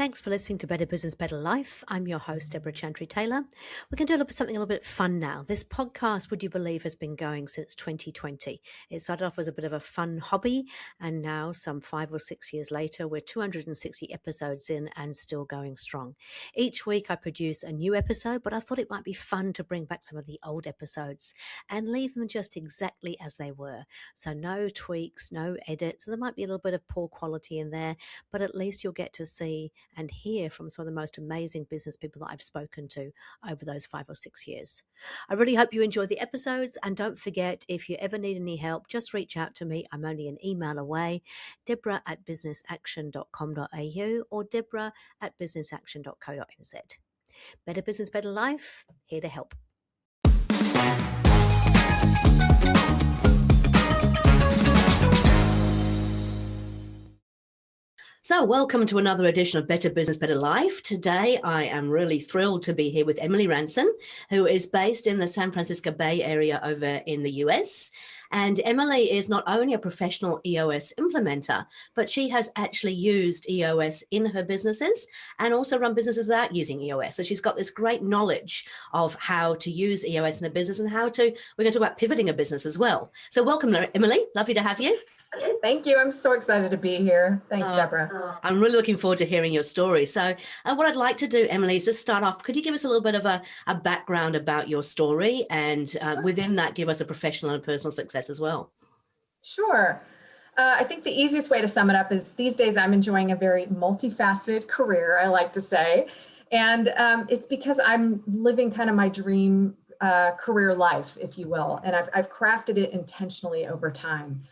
Thanks for listening to Better Business, Better Life. I'm your host, Deborah Chantry-Taylor. We're going to do something a little bit fun now. This podcast, would you believe, has been going since 2020. It started off as a bit of a fun hobby, and now some 5 or 6 years later, we're 260 episodes in and still going strong. Each week I produce a new episode, but I thought it might be fun to bring back some of the old episodes and leave them just exactly as they were. So no tweaks, no edits. So there might be a little bit of poor quality in there, but at least you'll get to see and hear from some of the most amazing business people that I've spoken to over those 5 or 6 years. I really hope you enjoy the episodes, and don't forget, if you ever need any help, just reach out to me. I'm only an email away, deborah@businessaction.com.au or deborah@businessaction.co.nz. Better Business, Better Life, here to help. So welcome to another edition of Better Business, Better Life. Today, I am really thrilled to be here with Emily Ransone, who is based in the San Francisco Bay Area over in the US. And Emily is not only a professional EOS implementer, but she has actually used EOS in her businesses and also run businesses without using EOS. So she's got this great knowledge of how to use EOS in a business and we're going to talk about pivoting a business as well. So welcome, Emily. Lovely to have you. Thank you. I'm so excited to be here. Thanks, Deborah. I'm really looking forward to hearing your story. So what I'd like to do, Emily, is just start off. Could you give us a little bit of a background about your story, and within that, give us a professional and personal success as well? Sure. I think the easiest way to sum it up is these days I'm enjoying a very multifaceted career, I like to say. And it's because I'm living kind of my dream career life, if you will. And I've crafted it intentionally over time.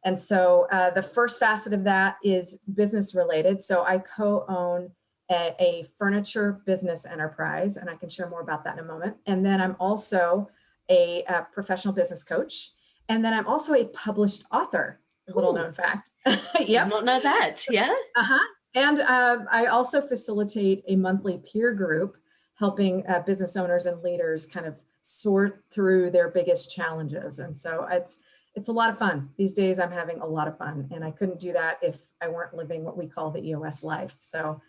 And so the first facet of that is business related. So I co-own a furniture business enterprise, and I can share more about that in a moment. And then I'm also a professional business coach. And then I'm also a published author, little known fact. Yep. Did not know that, yeah. And I also facilitate a monthly peer group helping business owners and leaders kind of sort through their biggest challenges. And so it's a lot of fun. These days I'm having a lot of fun, and I couldn't do that if I weren't living what we call the EOS life. So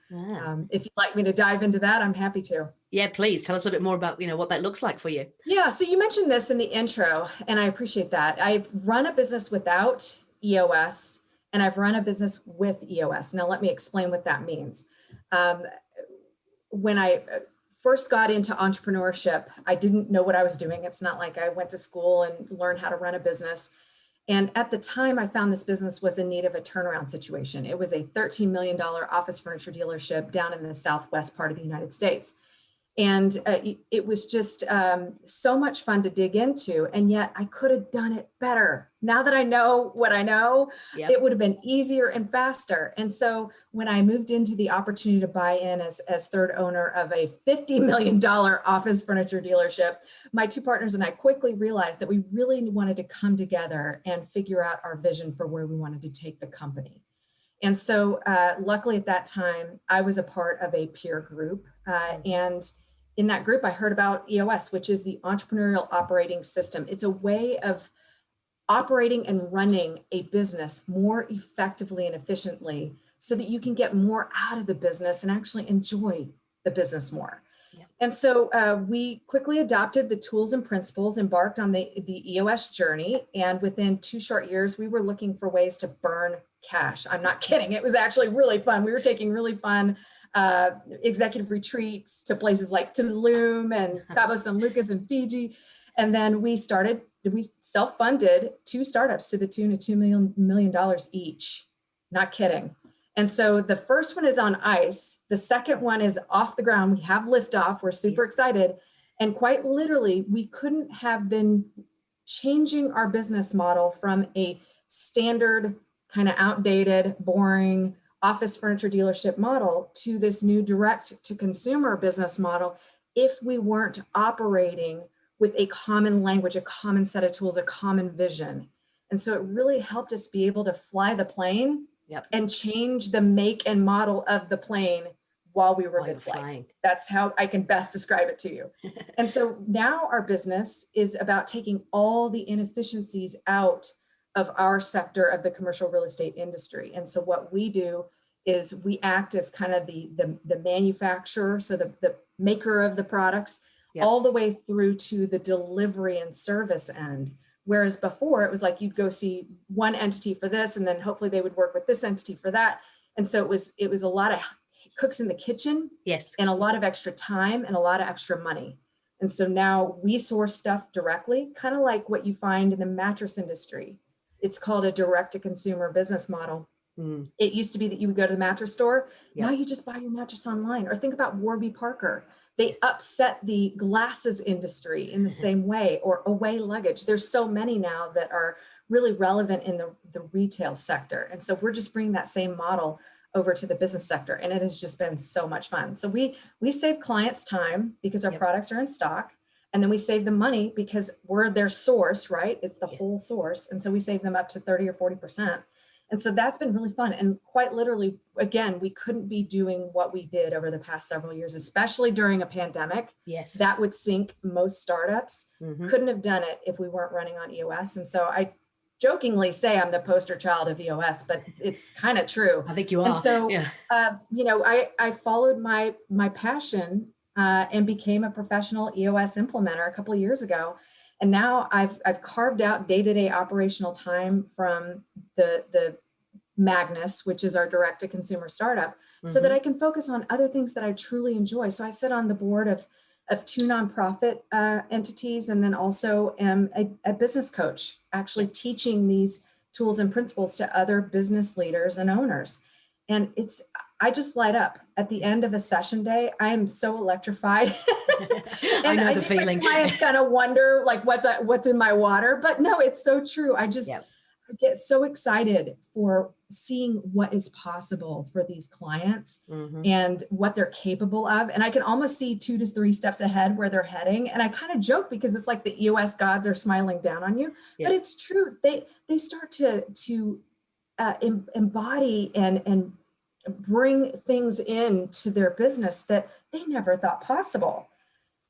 if you'd like me to dive into that, I'm happy to. Yeah, please tell us a little bit more about, what that looks like for you. Yeah, so you mentioned this in the intro, and I appreciate that. I've run a business without EOS, and I've run a business with EOS. Now let me explain what that means. When I first got into entrepreneurship, I didn't know what I was doing. It's not like I went to school and learned how to run a business. And at the time, I found this business was in need of a turnaround situation. It was a $13 million office furniture dealership down in the southwest part of the United States. And it was just so much fun to dig into. And yet I could have done it better. Now that I know what I know, It would have been easier and faster. And so when I moved into the opportunity to buy in as third owner of a $50 million office furniture dealership, my two partners and I quickly realized that we really wanted to come together and figure out our vision for where we wanted to take the company. And so luckily at that time, I was a part of a peer group. And in that group, I heard about EOS, which is the Entrepreneurial Operating System. It's a way of operating and running a business more effectively and efficiently so that you can get more out of the business and actually enjoy the business more. Yeah. And so we quickly adopted the tools and principles, embarked on the EOS journey. And within 2 short years, we were looking for ways to burn cash. I'm not kidding. It was actually really fun. We were taking really fun executive retreats to places like Tulum and Cabo San Lucas and Fiji. And then we self-funded 2 startups to the tune of $2 million each. Not kidding. And so the first one is on ice. The second one is off the ground. We have liftoff. We're super excited. And quite literally, we couldn't have been changing our business model from a standard, kind of outdated, boring office furniture dealership model to this new direct to consumer business model if we weren't operating with a common language, a common set of tools, a common vision. And so it really helped us be able to fly the plane and change the make and model of the plane while we were mid-flight. That's how I can best describe it to you. And so now our business is about taking all the inefficiencies out of our sector of the commercial real estate industry. And so what we do is we act as kind of the manufacturer, so the maker of the products, all the way through to the delivery and service end. Whereas before it was like you'd go see one entity for this, and then hopefully they would work with this entity for that. And so it was a lot of cooks in the kitchen, and a lot of extra time and a lot of extra money. And so now we source stuff directly, kind of like what you find in the mattress industry. It's called a direct-to-consumer business model. It used to be that you would go to the mattress store. Now you just buy your mattress online. Or think about Warby Parker. They upset the glasses industry in the same way, or away luggage. There's so many now that are really relevant in the retail sector. And so we're just bringing that same model over to the business sector. And it has just been so much fun. So we save clients time because our products are in stock. And then we save them money because we're their source, right? It's the whole source. And so we save them up to 30 or 40%. And so that's been really fun. And quite literally, again, we couldn't be doing what we did over the past several years, especially during a pandemic. That would sink most startups. Couldn't have done it if we weren't running on EOS. And so I jokingly say I'm the poster child of EOS, but it's kind of true. I think you are. And so, you know, I followed my passion and became a professional EOS implementer a couple of years ago. And now I've carved out day-to-day operational time from the Magnus, which is our direct-to-consumer startup, so that I can focus on other things that I truly enjoy. So I sit on the board of two nonprofit entities, and then also am a business coach, actually teaching these tools and principles to other business leaders and owners. And I just light up at the end of a session day. I am so electrified. I know the feeling. Clients kind of wonder like what's in my water, but no, it's so true. I just I get so excited for seeing what is possible for these clients and what they're capable of. And I can almost see 2 to 3 steps ahead where they're heading. And I kind of joke because it's like the EOS gods are smiling down on you, but it's true. They start to embody and bring things into their business that they never thought possible.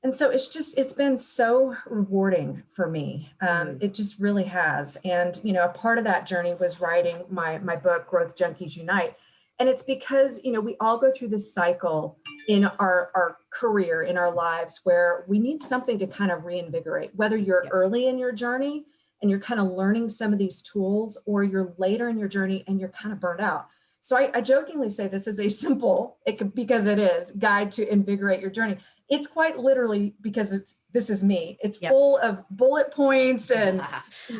And so it's been so rewarding for me. It just really has. And, you know, a part of that journey was writing my book, Growth Junkies Unite. And it's because, you know, we all go through this cycle in our career, in our lives, where we need something to kind of reinvigorate, whether you're early in your journey and you're kind of learning some of these tools, or you're later in your journey and you're kind of burned out. So I jokingly say this is a simple, because it is, guide to invigorate your journey. It's quite literally because this is me. It's full of bullet points and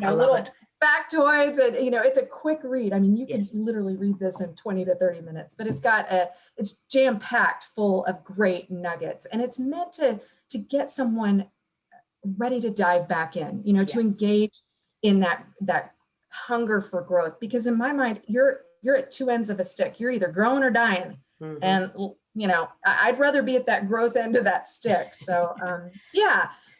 little factoids, and it's a quick read. I mean, you can literally read this in 20 to 30 minutes, but it's jam-packed full of great nuggets, and it's meant to get someone ready to dive back in, to engage in that hunger for growth. Because in my mind, you're at two ends of a stick. You're either growing or dying. And, I'd rather be at that growth end of that stick. So,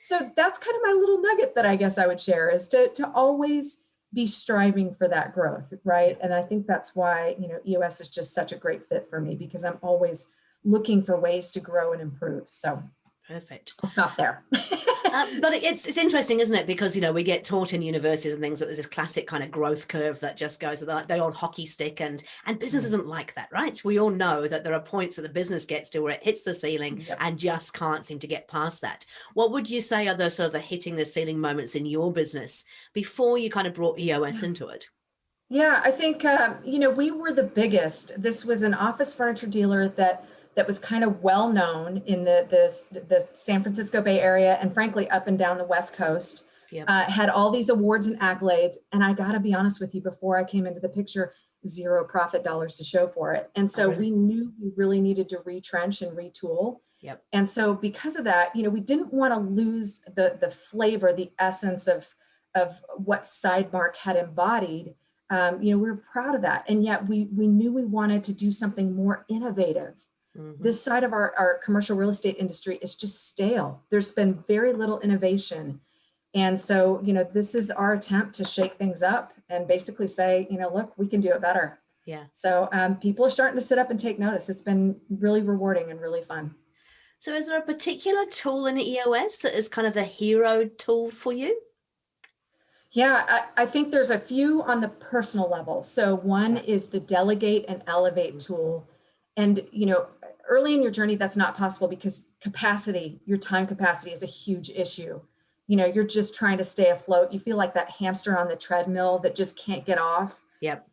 so that's kind of my little nugget that I guess I would share, is to always be striving for that growth. Right. And I think that's why, EOS is just such a great fit for me, because I'm always looking for ways to grow and improve. So perfect. I'll stop there. But it's interesting, isn't it? Because, we get taught in universities and things that there's this classic kind of growth curve that just goes like the old hockey stick, and business isn't like that, right? We all know that there are points that the business gets to where it hits the ceiling and just can't seem to get past that. What would you say are the sort of the hitting the ceiling moments in your business before you kind of brought EOS into it? Yeah, I think, we were the biggest. This was an office furniture dealer that was kind of well known in the San Francisco Bay Area, and frankly, up and down the West Coast. Had all these awards and accolades. And I got to be honest with you, before I came into the picture, zero profit dollars to show for it. And so we knew we really needed to retrench and retool. And so because of that, we didn't want to lose the flavor, the essence of what SideMark had embodied. We were proud of that. And yet we knew we wanted to do something more innovative. This side of our commercial real estate industry is just stale. There's been very little innovation. And so, this is our attempt to shake things up and basically say, look, we can do it better. So people are starting to sit up and take notice. It's been really rewarding and really fun. So is there a particular tool in EOS that is kind of the hero tool for you? Yeah, I think there's a few on the personal level. So one is the delegate and elevate tool. And, early in your journey, that's not possible because capacity, your time capacity is a huge issue. You're just trying to stay afloat. You feel like that hamster on the treadmill that just can't get off. Yep.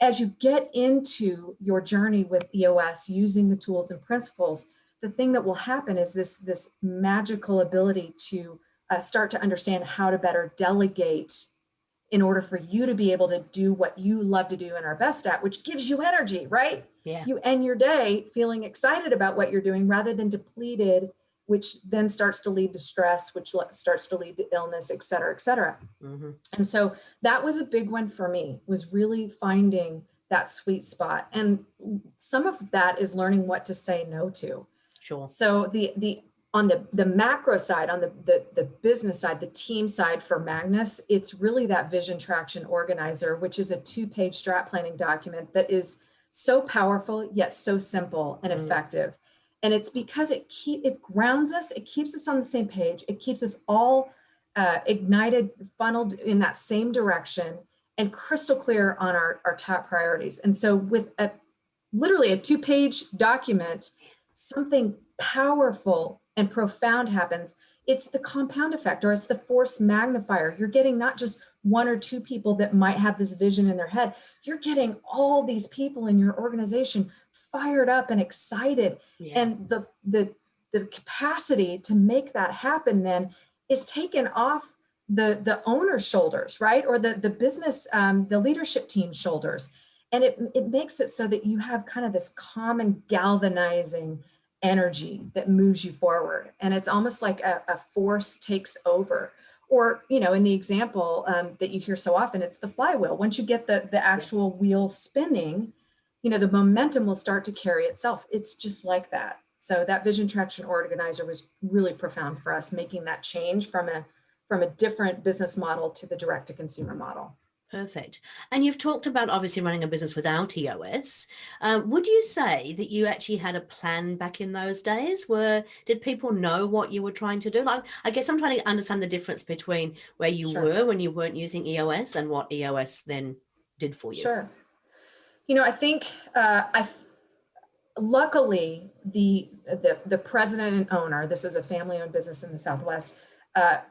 As you get into your journey with EOS, using the tools and principles, the thing that will happen is this magical ability to start to understand how to better delegate in order for you to be able to do what you love to do and are best at, which gives you energy, right? Yeah. You end your day feeling excited about what you're doing rather than depleted, which then starts to lead to stress, which starts to lead to illness, et cetera, et cetera. Mm-hmm. And so that was a big one for me, was really finding that sweet spot. And some of that is learning what to say no to. Sure. So on the macro side, on the business side, the team side for Magnus, it's really that vision traction organizer, which is a 2-page strat planning document that is so powerful, yet so simple and effective. And it's because it grounds us, it keeps us on the same page, it keeps us all ignited, funneled in that same direction, and crystal clear on our top priorities. And so with literally a 2-page document, something powerful and profound happens. It's the compound effect, or it's the force magnifier. You're getting not just one or two people that might have this vision in their head. You're getting all these people in your organization fired up and excited. Yeah. And the capacity to make that happen then is taken off the owner's shoulders, right? Or the business, the leadership team's shoulders. And it makes it so that you have kind of this common galvanizing energy that moves you forward. And it's almost like a force takes over. Or, in the example that you hear so often, it's the flywheel. Once you get the actual wheel spinning, the momentum will start to carry itself. It's just like that. So that vision traction organizer was really profound for us, making that change from a different business model to the direct to consumer model. Perfect. And you've talked about obviously running a business without EOS. Would you say that you actually had a plan back in those days? Did people know what you were trying to do? Like, I guess I'm trying to understand the difference between where you were when you weren't using EOS and what EOS then did for you. Sure. I think luckily the president and owner, this is a family-owned business in the Southwest,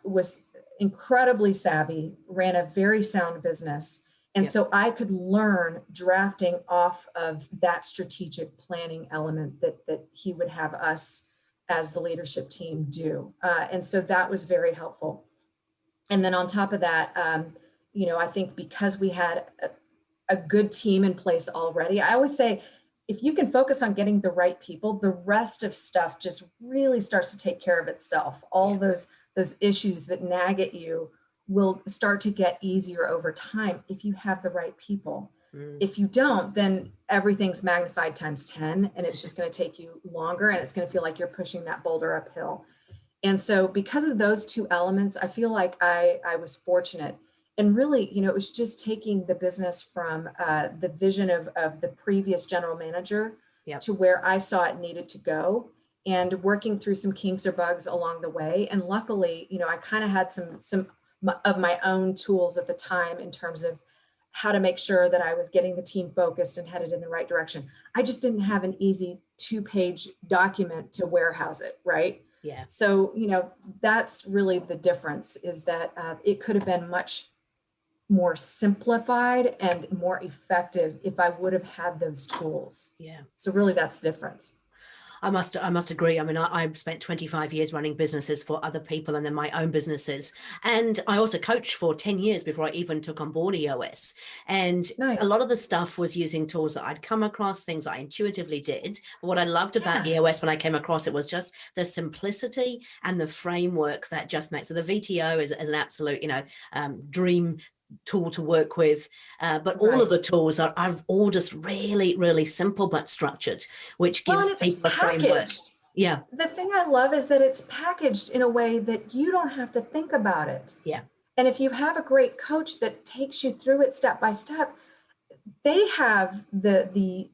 was incredibly savvy, ran a very sound business. And so I could learn drafting off of that strategic planning element that he would have us as the leadership team do. And so that was very helpful. And then on top of that, I think because we had a good team in place already, I always say, if you can focus on getting the right people, the rest of stuff just really starts to take care of itself. All those issues that nag at you will start to get easier over time if you have the right people. If you don't, then everything's magnified times 10, and it's just going to take you longer, and it's going to feel like you're pushing that boulder uphill. And so because of those two elements, I feel like I was fortunate. And really, it was just taking the business from the vision of the previous general manager to where I saw it needed to go, and working through some kinks or bugs along the way. And luckily, I kind of had some of my own tools at the time in terms of how to make sure that I was getting the team focused and headed in the right direction. I just didn't have an easy 2-page document to warehouse it, right? Yeah. So, that's really the difference, is that it could have been much more simplified and more effective if I would have had those tools. Yeah. So really that's the difference. I must agree. I mean, I've spent 25 years running businesses for other people and then my own businesses. And I also coached for 10 years before I even took on board EOS. And a lot of the stuff was using tools that I'd come across, things I intuitively did. But what I loved about EOS when I came across it was just the simplicity and the framework that just makes it. The VTO is an absolute, dream tool to work with, but all of the tools are all just really, really simple but structured, which gives people a framework. Yeah. The thing I love is that it's packaged in a way that you don't have to think about it. Yeah. And if you have a great coach that takes you through it step by step, they have the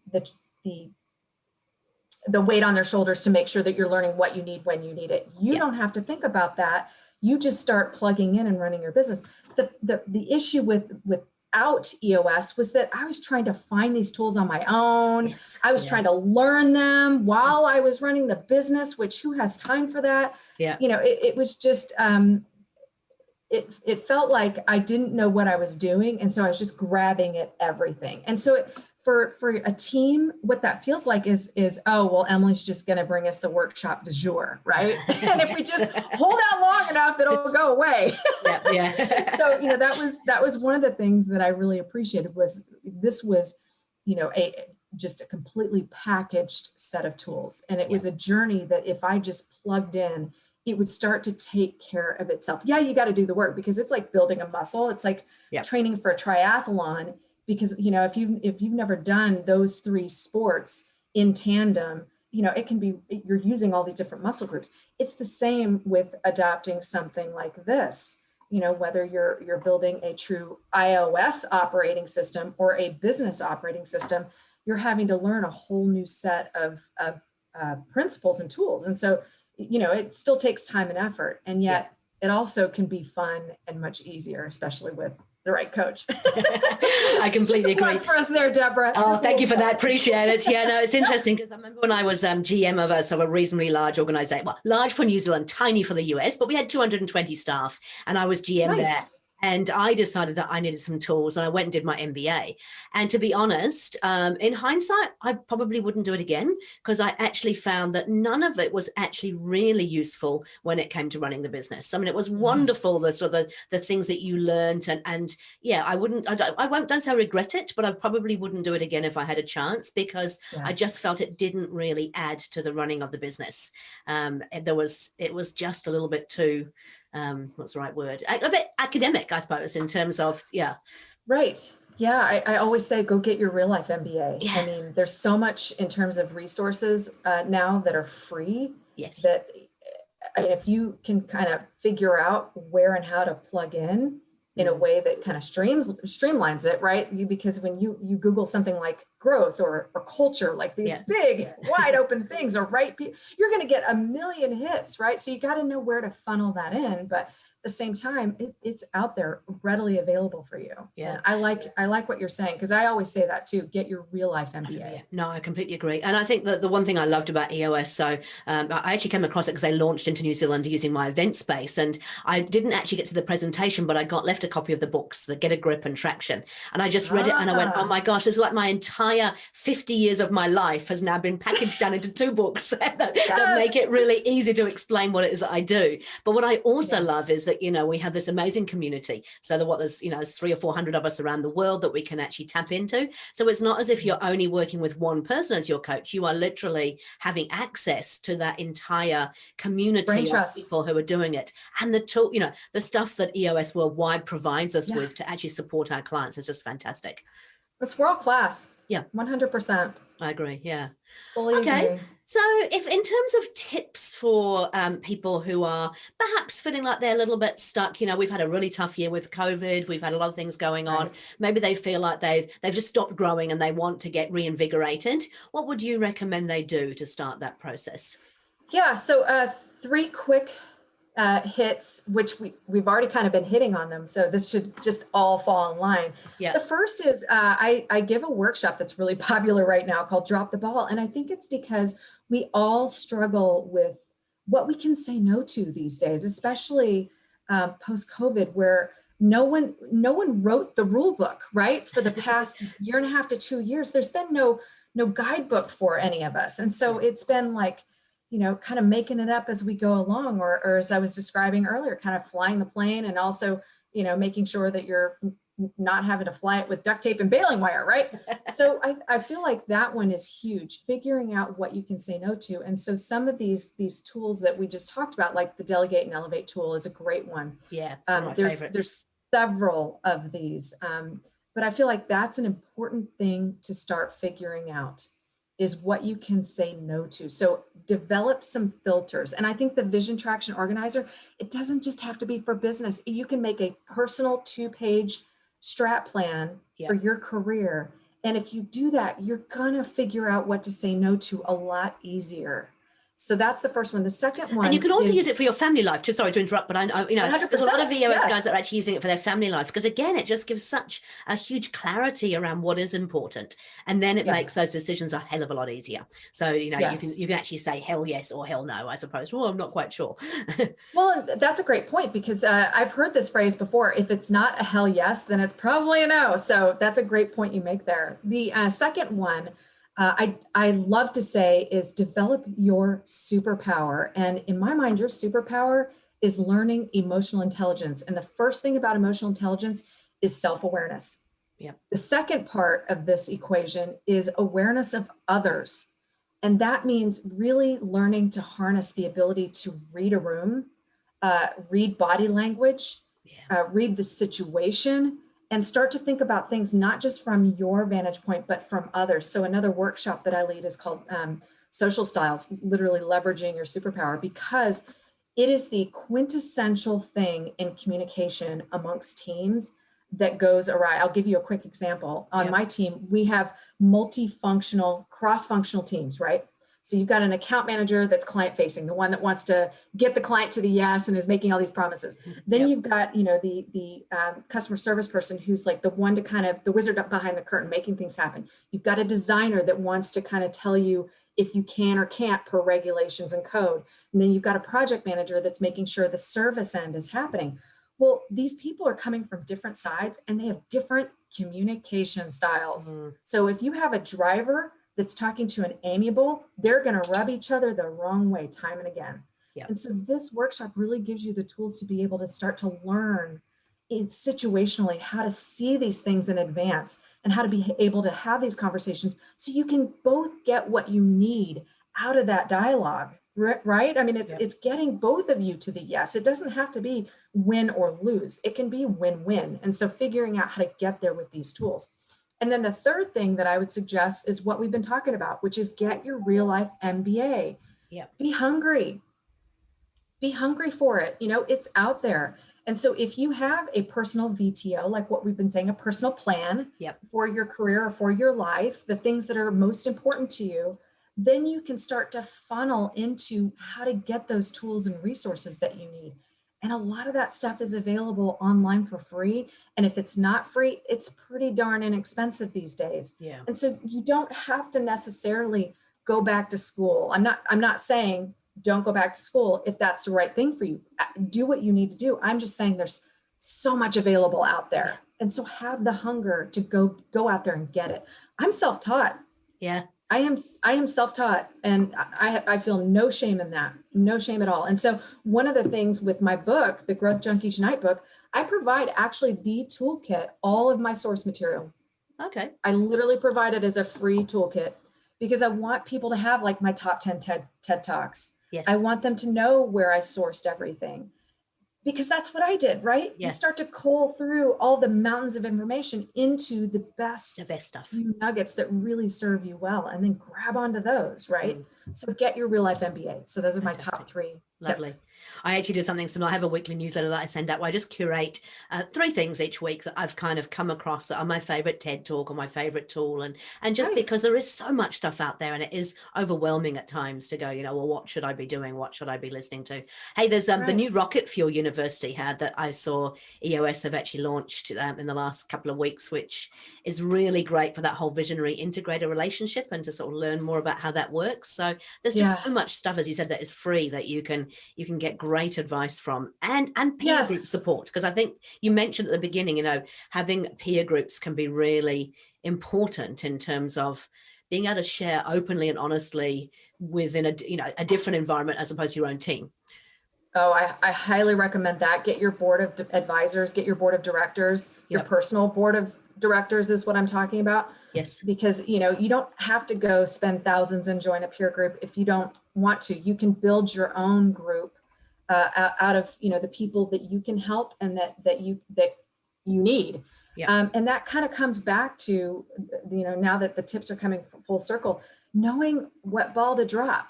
weight on their shoulders to make sure that you're learning what you need when you need it. You don't have to think about that. you just start plugging in and running your business. The issue without EOS was that I was trying to find these tools on my own. Yes. I was trying to learn them while I was running the business, which who has time for that? Yeah. It was just, it felt like I didn't know what I was doing. And so I was just grabbing at everything. And so for a team, what that feels like is, oh, well, Emily's just going to bring us the workshop du jour, right? And if we just hold out long enough, it'll go away. Yeah. So, that was one of the things that I really appreciated was this was, just a completely packaged set of tools. And it was a journey that if I just plugged in, it would start to take care of itself. Yeah, you got to do the work because it's like building a muscle. It's like training for a triathlon because, if you've never done those 3 sports in tandem, it can be, you're using all these different muscle groups. It's the same with adopting something like this, whether you're building a true iOS operating system or a business operating system, you're having to learn a whole new set of principles and tools. And so, it still takes time and effort, and yet it also can be fun and much easier, especially with the right coach. I completely agree. For us there, Deborah. Oh, thank you for that. Appreciate it. Yeah, no, it's interesting because I remember when I was GM of a reasonably large organization, well, large for New Zealand, tiny for the US, but we had 220 staff, and I was GM there. And I decided that I needed some tools, and I went and did my MBA. And to be honest, in hindsight, I probably wouldn't do it again because I actually found that none of it was actually really useful when it came to running the business. I mean, it was wonderful, the sort of the things that you learned. And yeah, I don't say I regret it, but I probably wouldn't do it again if I had a chance because I just felt it didn't really add to the running of the business. It was just a little bit too, what's the right word? A bit academic, I suppose, in terms of, Right. Yeah. I always say, go get your real life MBA. Yeah. I mean, there's so much in terms of resources now that are free. Yes. That, I mean, if you can kind of figure out where and how to plug in a way that kind of streamlines it, right? Because when you Google something like growth or culture, like these big, wide open things, or you're going to get a million hits, right? So you got to know where to funnel that in. But at the same time, it's out there readily available for you. Yeah. And I like what you're saying, because I always say that too, get your real life MBA. No, I completely agree. And I think that the one thing I loved about EOS, so I actually came across it because they launched into New Zealand using my event space. And I didn't actually get to the presentation, but I left a copy of the books, the Get a Grip and Traction. And I just read it and I went, oh my gosh, it's like my entire 50 years of my life has now been packaged down into 2 books that make it really easy to explain what it is that I do. But what I also love is that, we have this amazing community. So there's 300 or 400 of us around the world that we can actually tap into. So it's not as if you're only working with one person as your coach. You are literally having access to that entire community of people who are doing it. And the tool, the stuff that EOS Worldwide provides us with to actually support our clients is just fantastic. It's world class. Yeah. 100%. I agree. Yeah. Fully agree. So if in terms of tips for people who are perhaps feeling like they're a little bit stuck, we've had a really tough year with COVID. We've had a lot of things going on. Maybe they feel like they've just stopped growing and they want to get reinvigorated. What would you recommend they do to start that process? Yeah. So 3 quick hits, which we've already kind of been hitting on them. So this should just all fall in line. Yeah. The first is I give a workshop that's really popular right now called Drop the Ball. And I think it's because we all struggle with what we can say no to these days, especially post-COVID, where no one wrote the rule book, right? For the past year and a half to 2 years, there's been no guidebook for any of us. And so it's been like, kind of making it up as we go along, or as I was describing earlier, kind of flying the plane and also, making sure that you're not having to fly it with duct tape and baling wire, right? So I feel like that one is huge, figuring out what you can say no to. And so some of these tools that we just talked about, like the Delegate and Elevate tool, is a great one. Yeah, it's one of my favorites. There's several of these, but I feel like that's an important thing to start figuring out, is what you can say no to. So develop some filters. And I think the Vision Traction Organizer, it doesn't just have to be for business. You can make a personal 2-page strat plan for your career. And if you do that, you're gonna figure out what to say no to a lot easier. So that's the first one. The second one, and you can also is use it for your family life too. Sorry to interrupt, but I you know, there's a lot of 100%. EOS Yes. guys that are actually using it for their family life, because again, it just gives such a huge clarity around what is important, and then it Yes. makes those decisions a hell of a lot easier. So you know, Yes. you can actually say hell yes or hell no, I suppose. Well, I'm not quite sure. Well, that's a great point, because I've heard this phrase before: if it's not a hell yes, then it's probably a no. So that's a great point you make there. The second one, I love to say, is develop your superpower. And in my mind, your superpower is learning emotional intelligence. And the first thing about emotional intelligence is self-awareness. Yeah. The second part of this equation is awareness of others. And that means really learning to harness the ability to read a room, read body language, read the situation, and start to think about things not just from your vantage point, but from others. So another workshop that I lead is called Social Styles, literally leveraging your superpower, because it is the quintessential thing in communication amongst teams that goes awry. I'll give you a quick example. On my team, we have multifunctional, cross-functional teams, right? So you've got an account manager that's client facing, the one that wants to get the client to the yes and is making all these promises. Then you've got, the customer service person who's like the one to kind of the wizard up behind the curtain, making things happen. You've got a designer that wants to kind of tell you if you can or can't per regulations and code. And then you've got a project manager that's making sure the service end is happening. Well, these people are coming from different sides and they have different communication styles. So if you have a driver that's talking to an amiable, they're going to rub each other the wrong way time and again. And so this workshop really gives you the tools to be able to start to learn situationally how to see these things in advance and how to be able to have these conversations so you can both get what you need out of that dialogue, right? I mean, it's getting both of you to the yes. It doesn't have to be win or lose. It can be win-win. And so figuring out how to get there with these tools. And then the third thing that I would suggest is what we've been talking about, which is get your real life MBA. Be hungry. Be hungry for it. It's out there. And so if you have a personal VTO, like what we've been saying, a personal plan for your career or for your life, the things that are most important to you, then you can start to funnel into how to get those tools and resources that you need. And a lot of that stuff is available online for free. And if it's not free, it's pretty darn inexpensive these days. And so you don't have to necessarily go back to school. I'm not saying don't go back to school if that's the right thing for you. Do what you need to do. I'm just saying there's so much available out there. And so have the hunger to go out there and get it. I'm self-taught. I am self-taught, and I feel no shame in that, no shame at all. And so one of the things with my book, the Growth Junkies Unite book, I provide actually the toolkit, all of my source material. I literally provide it as a free toolkit because I want people to have like my top 10 TED Talks. I want them to know where I sourced everything. Because that's what I did, right? You start to cull through all the mountains of information into the best stuff, few nuggets that really serve you well, and then grab onto those, right? So get your real life MBA. So those are my top 3 Lovely. tips. I actually do something similar. I have a weekly newsletter that I send out where I just curate 3 things each week that I've kind of come across that are my favorite TED Talk or my favorite tool. And just because there is so much stuff out there and it is overwhelming at times to go, well, what should I be doing? What should I be listening to? Hey, there's the new Rocket Fuel University that I saw EOS have actually launched in the last couple of weeks, which is really great for that whole visionary integrator relationship and to sort of learn more about how that works. So there's just so much stuff, as you said, that is free that you can get great advice from and peer group support. Because I think you mentioned at the beginning, having peer groups can be really important in terms of being able to share openly and honestly within a different environment as opposed to your own team. Oh, I highly recommend that. Get your board of advisors, get your board of directors, your personal board of directors is what I'm talking about. Because, you don't have to go spend thousands and join a peer group if you don't want to. You can build your own group out of, the people that you can help and that you need. And that kind of comes back to, now that the tips are coming full circle, knowing what ball to drop.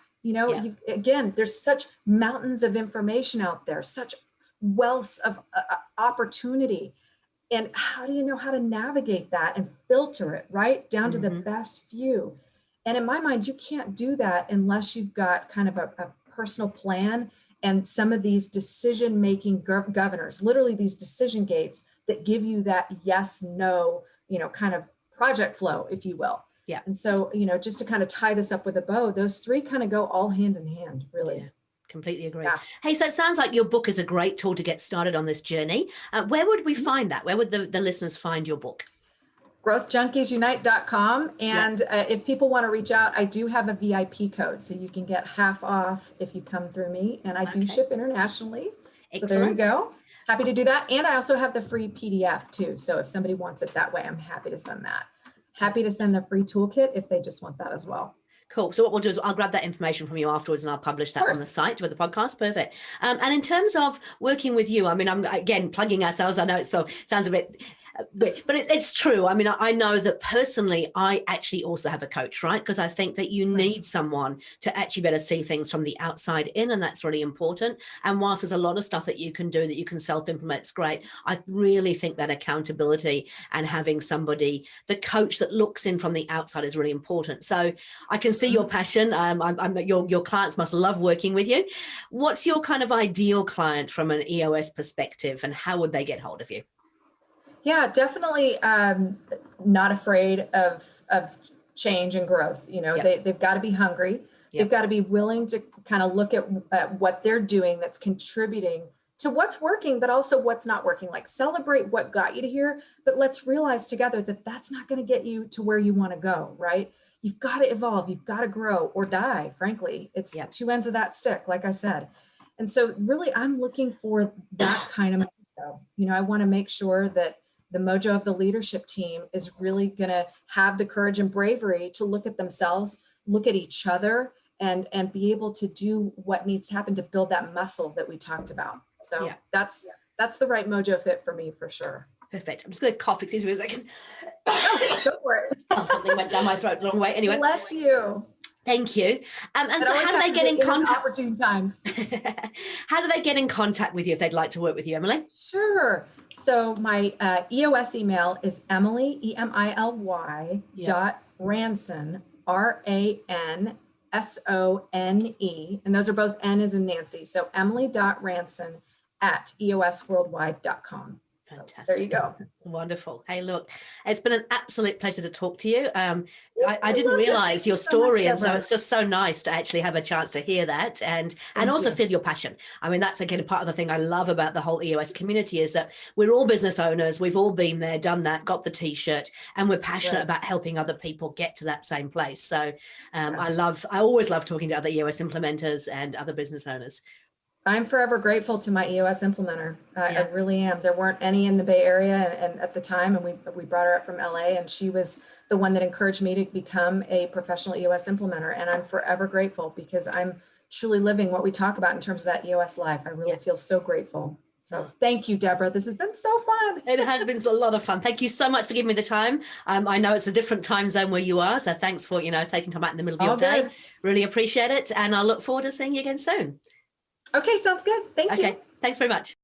Again, there's such mountains of information out there, such wealth of opportunity. And how do you know how to navigate that and filter it right down to the best few? And in my mind, you can't do that unless you've got kind of a personal plan and some of these decision-making governors, literally these decision gates that give you that yes, no, kind of project flow, if you will. Yeah. And so, just to kind of tie this up with a bow, those three kind of go all hand in hand, really. Yeah. Completely agree. Yeah. Hey, so it sounds like your book is a great tool to get started on this journey. Where would we find that? Where would the listeners find your book? GrowthJunkiesUnite.com. And if people want to reach out, I do have a VIP code, so you can get half off if you come through me. And I do ship internationally. Excellent. So there you go. Happy to do that. And I also have the free PDF too. So if somebody wants it that way, I'm happy to send that. Happy to send the free toolkit if they just want that as well. Cool. So what we'll do is I'll grab that information from you afterwards and I'll publish that on the site with the podcast. Perfect. And in terms of working with you, I mean, I'm again plugging ourselves. I know it sounds a bit, but it's true. I mean, I know that personally, I actually also have a coach, right? Because I think that you need someone to actually better see things from the outside in, and that's really important. And whilst there's a lot of stuff that you can do that you can self-implement, it's great. I really think that accountability and having somebody, the coach that looks in from the outside is really important. So I can see your passion. Your clients must love working with you. What's your kind of ideal client from an EOS perspective, and how would they get hold of you? Yeah, definitely not afraid of change and growth. They've got to be hungry. Yep. They've got to be willing to kind of look at what they're doing that's contributing to what's working, but also what's not working. Like, celebrate what got you to here, but let's realize together that that's not going to get you to where you want to go, right? You've got to evolve. You've got to grow or die, frankly. It's two ends of that stick, like I said. And so really, I'm looking for that kind of mojo. I want to make sure that the mojo of the leadership team is really going to have the courage and bravery to look at themselves, look at each other, and be able to do what needs to happen to build that muscle that we talked about. So that's the right mojo fit for me, for sure. Perfect. I'm just going to cough. Excuse me a second. Go for it. Oh, something went down my throat the wrong way. Anyway. Bless you. Thank you. And so how do they get in contact? Opportune times. How do they get in contact with you if they'd like to work with you, Emily? Sure. So my EOS email is Emily, EMILY, .Ransone, RANSONE. And those are both N as in Nancy. So Emily.Ransone @eosworldwide.com. Fantastic. So there you go. Wonderful. Hey, look, it's been an absolute pleasure to talk to you. I didn't realize your story, and so it's just so nice to actually have a chance to hear that and also feel your passion. I mean, that's again part of the thing I love about the whole EOS community is that we're all business owners. We've all been there, done that, got the t-shirt, and we're passionate about helping other people get to that same place. So I always love talking to other EOS implementers and other business owners. I'm forever grateful to my EOS implementer. I really am. There weren't any in the Bay Area and at the time, and we brought her up from LA, and she was the one that encouraged me to become a professional EOS implementer. And I'm forever grateful because I'm truly living what we talk about in terms of that EOS life. I really feel so grateful. So thank you, Deborah. This has been so fun. It has been a lot of fun. Thank you so much for giving me the time. I know it's a different time zone where you are, so thanks for taking time out in the middle of your day. Really appreciate it, and I look forward to seeing you again soon. Okay, sounds good. Thank you. Okay, thanks very much.